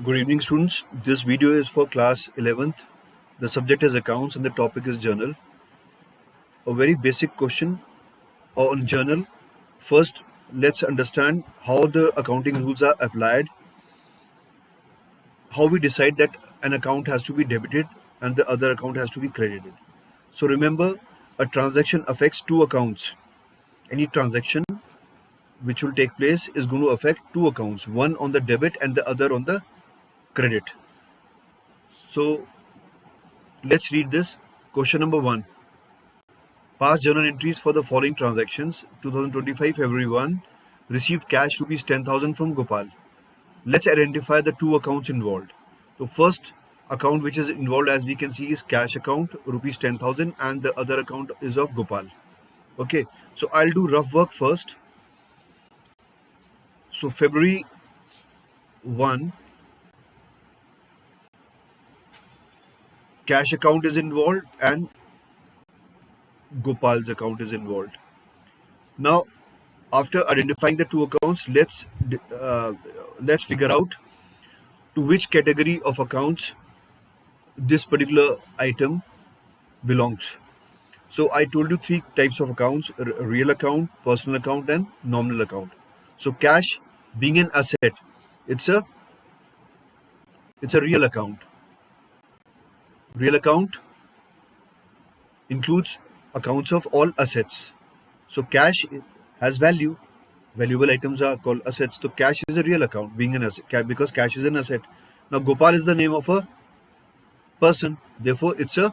Good evening, students. This video is for class 11th. The subject is accounts and the topic is journal. A very basic question on journal. First, let's understand how the accounting rules are applied, how we decide that an account has to be debited and the other account has to be credited. So remember, a transaction affects two accounts. Any transaction which will take place is going to affect two accounts, one on the debit and the other on the credit. So let's read this. Question number 1. Past journal entries for the following transactions: 2025 February 1, received cash rupees 10,000 from Gopal. Let's identify the two accounts involved. So first account which is involved, as we can see, is cash account rupees 10,000 and the other account is of Gopal. Okay, so I'll do rough work first. So February 1, cash account is involved and Gopal's account is involved. Now, after identifying the two accounts, let's figure out to which category of accounts this particular item belongs. So I told you three types of accounts: real account, personal account, and nominal account. So cash being an asset, it's a real account. Real account includes accounts of all assets. So cash has value. Valuable items are called assets. So cash is a real account, being an asset, because cash is an asset. Now Gopal is the name of a person, therefore it's a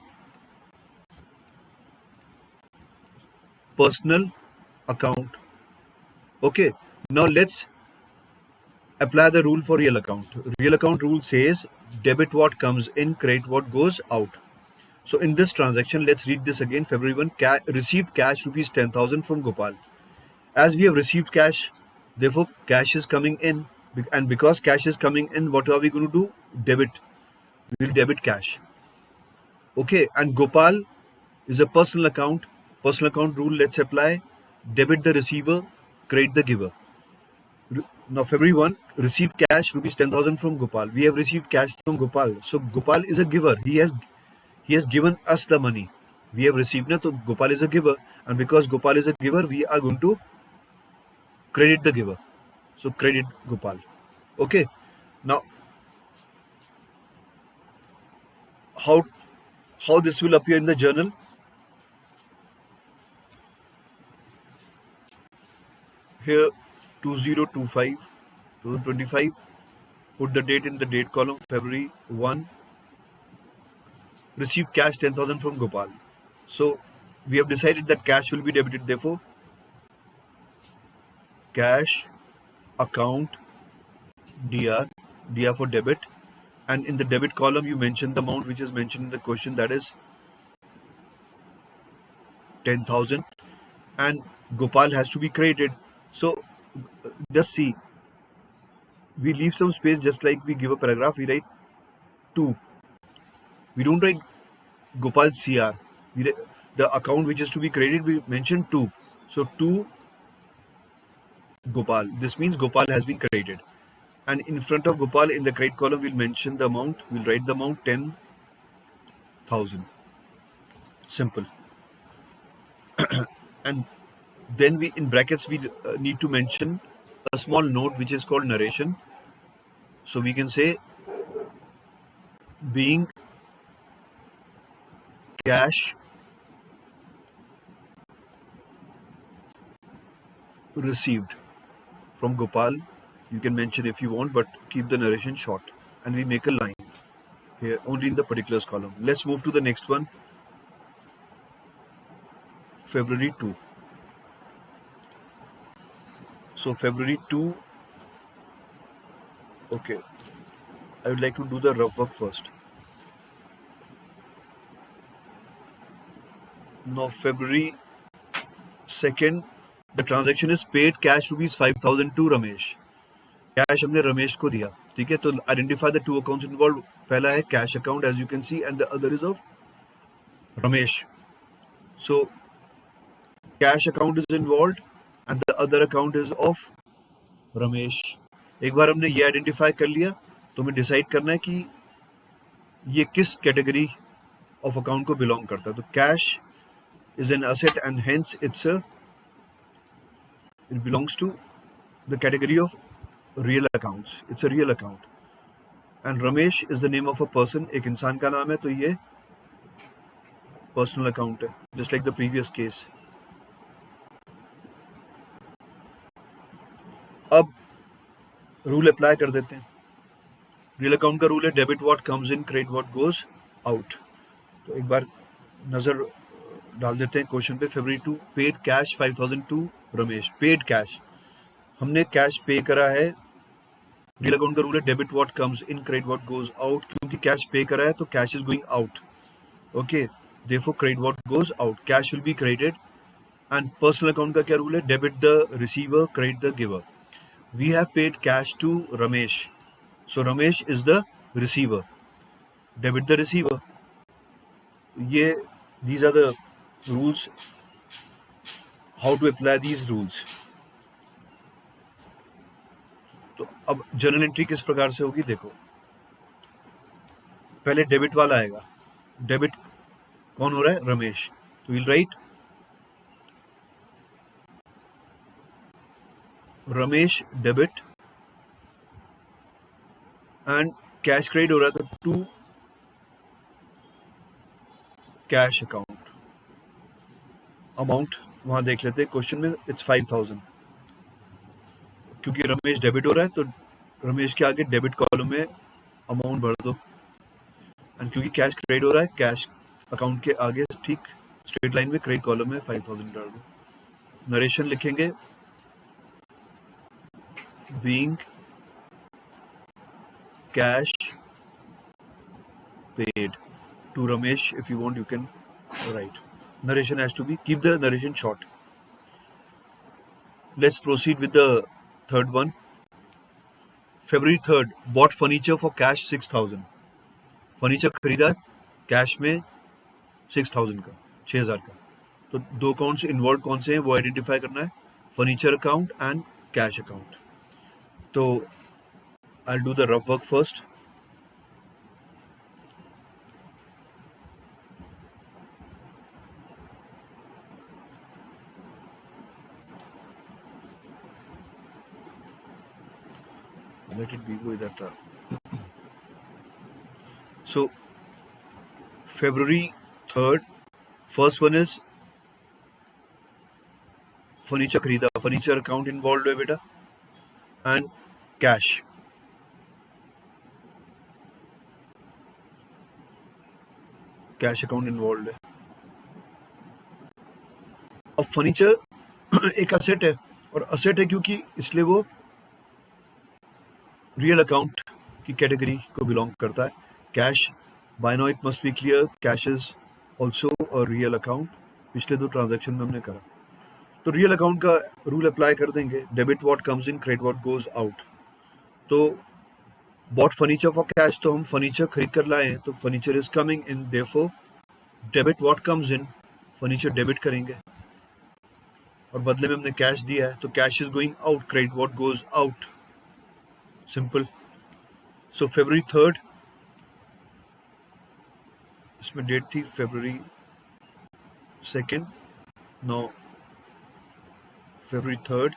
personal account. Okay, now let's apply the rule for real account. Real account rule says debit what comes in, credit what goes out. So in this transaction, let's read this again. February 1, received cash rupees 10,000 from Gopal. As we have received cash, therefore cash is coming in, and because cash is coming in, what are we going to do? Debit. We will debit cash. Okay, and Gopal is a personal account. Personal account rule, let's apply. Debit the receiver, credit the giver. Now February 1, received cash rupees 10,000 from Gopal. We have received cash from Gopal. So Gopal is a giver. He has given us the money. We have received na, so Gopal is a giver, and because Gopal is a giver, we are going to credit the giver. So credit Gopal. Okay. Now how this will appear in the journal? Here 2025 2025, put the date in the date column. February 1, received cash 10,000 from Gopal. So we have decided that cash will be debited, therefore cash account DR for debit, and in the debit column you mention the amount which is mentioned in the question, that is 10,000, and Gopal has to be credited. So just see, we leave some space, just like we give a paragraph, we write 2. We don't write Gopal's CR. The account which is to be credited, we mention 2. So 2 Gopal. This means Gopal has been credited. And in front of Gopal, in the credit column, we'll mention the amount. We'll write the amount 10,000. Simple. And then we, in brackets, we need to mention a small note which is called narration. So we can say, being cash received from Gopal. You can mention if you want, but keep the narration short. And we make a line here only in the particulars column. Let's move to the next one. February 2. So February 2. Okay, I would like to do the rough work first. Now February 2nd, the transaction is paid cash rupees 5,000 to Ramesh. Cash हमने रमेश को दिया. ठीक है, तो identify the two accounts involve. पहला है cash account, as you can see, and the other is of Ramesh. So cash account is involve and the other account is of Ramesh. एक बार हमने ये आइडेंटिफाई कर लिया, तो हमें डिसाइड करना है कि ये किस कैटेगरी ऑफ अकाउंट को बिलोंग करता है. तो cash is an asset and hence it belongs to the category of real accounts. It's a real account. And Ramesh is the name of a person. एक इंसान का नाम है, तो ये personal account है, just like the previous case. अब rule apply कर देते हैं. रियल अकाउंट का रूल है debit what comes in, credit what goes out. तो एक बार नजर डाल देते हैं क्वेश्चन पे. February 2 paid cash 5,000 to Ramesh. Paid cash, हमने कैश पे करा है. रियल अकाउंट का रूल है debit what comes in, credit what goes out. क्योंकि कैश पे करा है तो cash is going out. Okay, therefore credit what goes out, cash will be credited. And personal account का क्या रूल है? Debit the receiver, credit the giver. We have paid cash to Ramesh, so Ramesh is the receiver. Debit the receiver. ये these are the rules, how to apply these rules. तो अब journal entry किस प्रकार से होगी देखो. पहले डेबिट वाला आएगा. डेबिट कौन हो रहा है? रमेश. तो will write Ramesh debit and cash credit हो रहा है तो टू कैश अकाउंट. अमाउंट वहां देख लेते हैं क्वेश्चन में. इट्स 5,000. क्योंकि रमेश डेबिट हो रहा है तो रमेश के आगे डेबिट कॉलम में अमाउंट भर दो. एंड क्योंकि कैश क्रेडिट हो रहा है, कैश अकाउंट के आगे ठीक स्ट्रेट लाइन में क्रेडिट कॉलम में 5,000 डाल दो. नरेशन लिखेंगे being cash paid to Ramesh. If you want, you can write. Narration has to be, keep the narration short. Let's proceed with the third one. February 3rd, bought furniture for cash 6,000. Furniture खरीदा cash में 6,000 का, 6,000 का. तो दो accounts involve कौन से हैं वो आइडेंटिफाई करना है. Furniture account and cash account. तो I will do the rough work first. Let it be, वो इधर था. So February 3rd, first one is furniture खरीदा. फर्नीचर अकाउंट इन्वॉल्व है बेटा. And cash. Cash account involve है. अब फर्नीचर एक असेट है, और असेट है क्योंकि इसलिए वो रियल अकाउंट की कैटेगरी को बिलोंग करता है. Cash, by now it must be clear, cash is also a real account. पिछले दो ट्रांजैक्शन में हमने करा. तो रियल अकाउंट का रूल अप्लाई कर देंगे. Debit what comes in, credit what goes out. तो बॉट फर्नीचर फॉर कैश, तो हम फर्नीचर खरीद कर लाए हैं, तो furniture is coming in. Therefore debit what comes in, furniture debit करेंगे. और बदले में हमने कैश दिया है तो cash is going out, credit what goes out. Simple. So February 3rd, इसमें डेट थी February 2nd. Now February 3rd,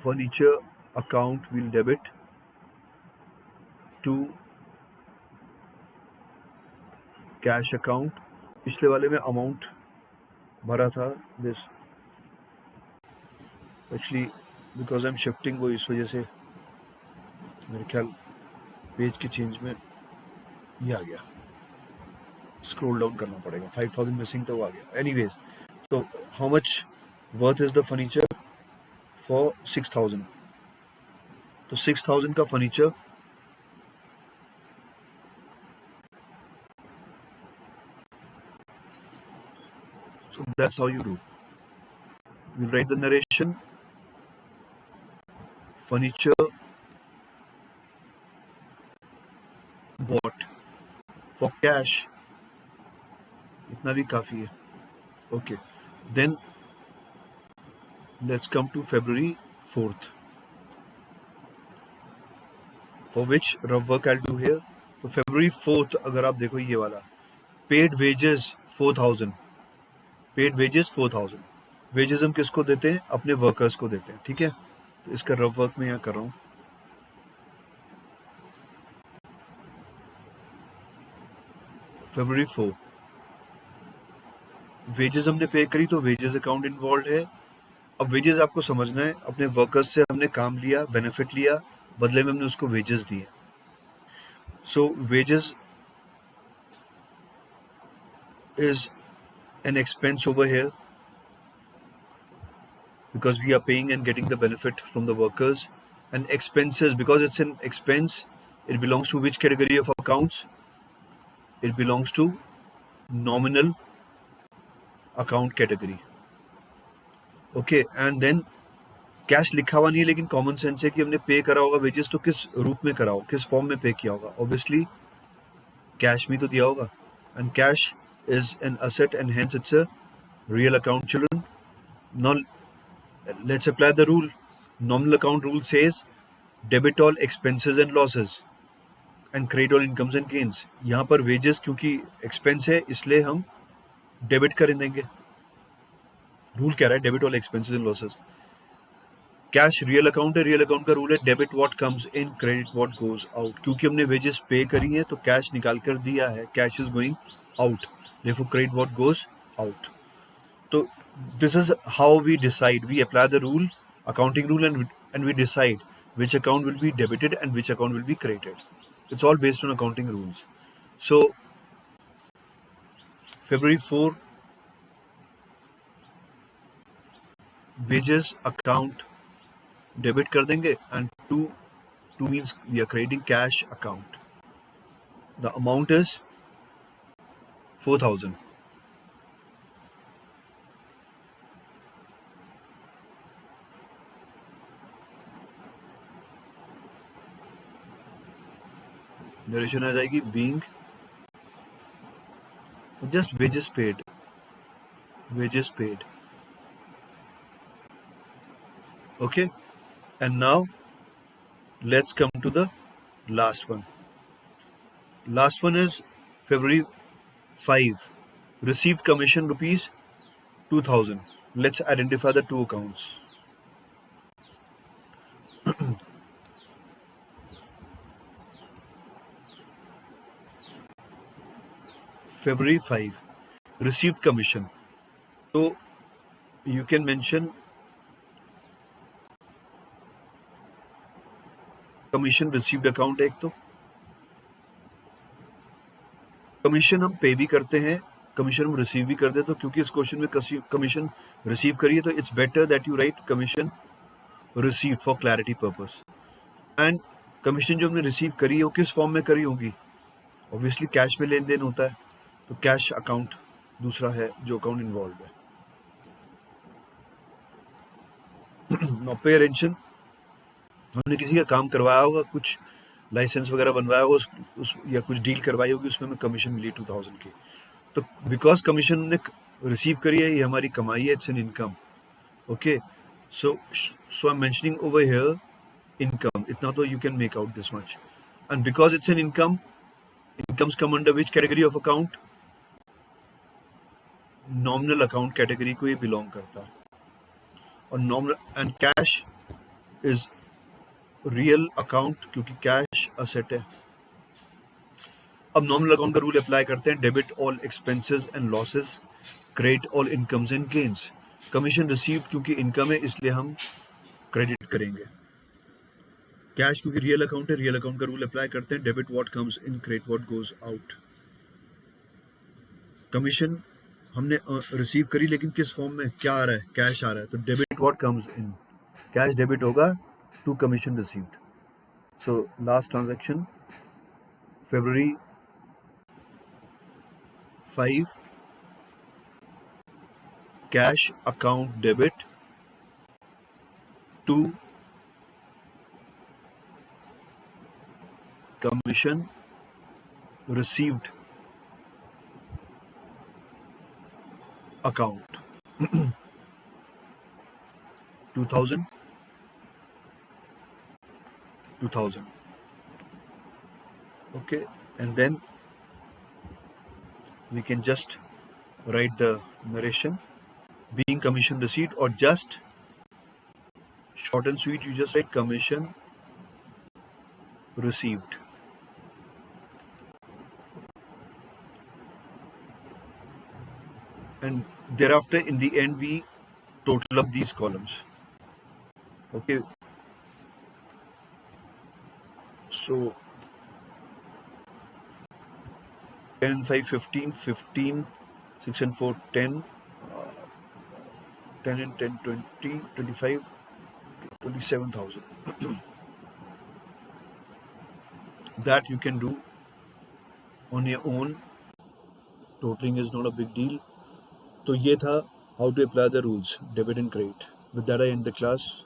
furniture account will debit to cash account. पिछले वाले में अमाउंट भरा था. This actually because I am shifting, वो इस वजह से मेरे ख्याल पेज के चेंज में ये आ गया. स्क्रॉल डाउन करना पड़ेगा. 5,000 मिसिंग तो आ गया. एनीवेज, तो how much worth is the furniture? For 6,000. तो 6,000 का furniture so that's how you do. You write the narration. Furniture bought for cash. इतना भी काफी है. Okay. Then let's come to February 4th. For which rough work I'll do here. तो February 4th अगर आप देखो ये वाला paid wages 4,000. Paid wages 4,000. Wages हम किसको देते हैं? अपने वर्कर्स को देते हैं. ठीक है, तो इसका रफ वर्क मैं यहाँ कर रहा हूँ. February 4 वेजेस हमने पे करी तो वेजेस अकाउंट इन्वॉल्व है. अब वेजेस आपको समझना है, अपने वर्कर्स से हमने काम लिया, बेनिफिट लिया, बदले में हमने उसको वेजेस दिए. सो wages is an expense over here because we are paying and getting the benefit from the workers. And expenses, because it's an expense, it belongs to which category of accounts? It belongs to nominal account category. Okay, and then cash लिखा हुआ नहीं है, लेकिन common sense है कि हमने पे करा होगा वेजेस, तो किस रूप में करा हो, किस फॉर्म में पे किया होगा? ऑब्वियसली कैश में तो दिया होगा. And cash is an asset and hence it's a real account, children. Now let's apply the rule. Nominal account rule says debit all expenses and losses and credit all incomes and gains. यहाँ पर wages क्योंकि expense है इसलिए हम debit कर देंगे. Rule क्या रहा है? Debit all expenses and losses. Cash real account है, रियल अकाउंट का रूल है debit what comes in, credit what goes out. क्योंकि हमने वेजेस पे करी है तो कैश निकाल कर दिया है, cash is going out, therefore credit what goes out. तो this is how we decide. We apply the rule, accounting rule, and we decide which account will be debited and which account will be credited. It's all based on accounting rules. So February 4 wages account debit कर देंगे, and 2 means we are crediting cash account. The amount is 4,000. Narration आ जाएगी being just wages paid. Okay, and now let's come to the last one. Last one is February 5. Received commission rupees 2,000. Let's identify the two accounts. February 5. Received commission. So you can mention commission received account. एक तो commission हम पे भी करते हैं, commission हम receive भी करते हैं. तो क्योंकि इस क्वेश्चन में कमीशन रिसीव करिए तो it's better that you right commission receive for clarity purpose. And commission जो हमने रिसीव करी है वो किस फॉर्म में करी होगी? ऑब्वियसली कैश में लेन देन होता है, तो कैश अकाउंट दूसरा है जो अकाउंट इन्वॉल्व है. Now pay attention. हमने किसी का काम करवाया होगा, कुछ लाइसेंस वगैरह बनवाया होगा या कुछ डील करवाई होगी, उसमें हमें कमीशन मिली 2,000 की. तो बिकॉज कमीशन ने रिसीव करी है, ये हमारी कमाई है, it's an income. Okay, so I am mentioning over here income. इतना तो you can make out this much. And because it's an income, incomes come under which category of account? Nominal account category को ये belong करता है. और nominal and cash is real account क्योंकि cash asset है. अब नॉमिनल अकाउंट का rule apply करते हैं. Debit all expenses and losses, credit all incomes and gains. Commission receive क्योंकि इनकम है इसलिए हम क्रेडिट करेंगे. कैश क्योंकि रियल अकाउंट है, रियल अकाउंट का रूल अप्लाई करते हैं. Debit what comes in, credit what goes out. Commission हमने रिसीव करी, लेकिन किस फॉर्म में? क्या आ रहा है? कैश आ रहा है, तो debit what comes in, cash debit होगा to commission received. So last transaction February 5, cash account debit to commission received account. 2,000 2000. Okay, and then we can just write the narration being commission receipt, or just short and sweet, you just write commission received. And thereafter, in the end, we total up these columns. Okay, so 10 and 5, 15, 15, 6 and 4, 10, 10 and 10, 20, 25, 27,000. That you can do on your own. Totaling is not a big deal. तो ये था how to apply the rules, debit and credit. With that, I end the class.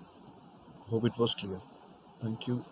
Hope it was clear. Thank you.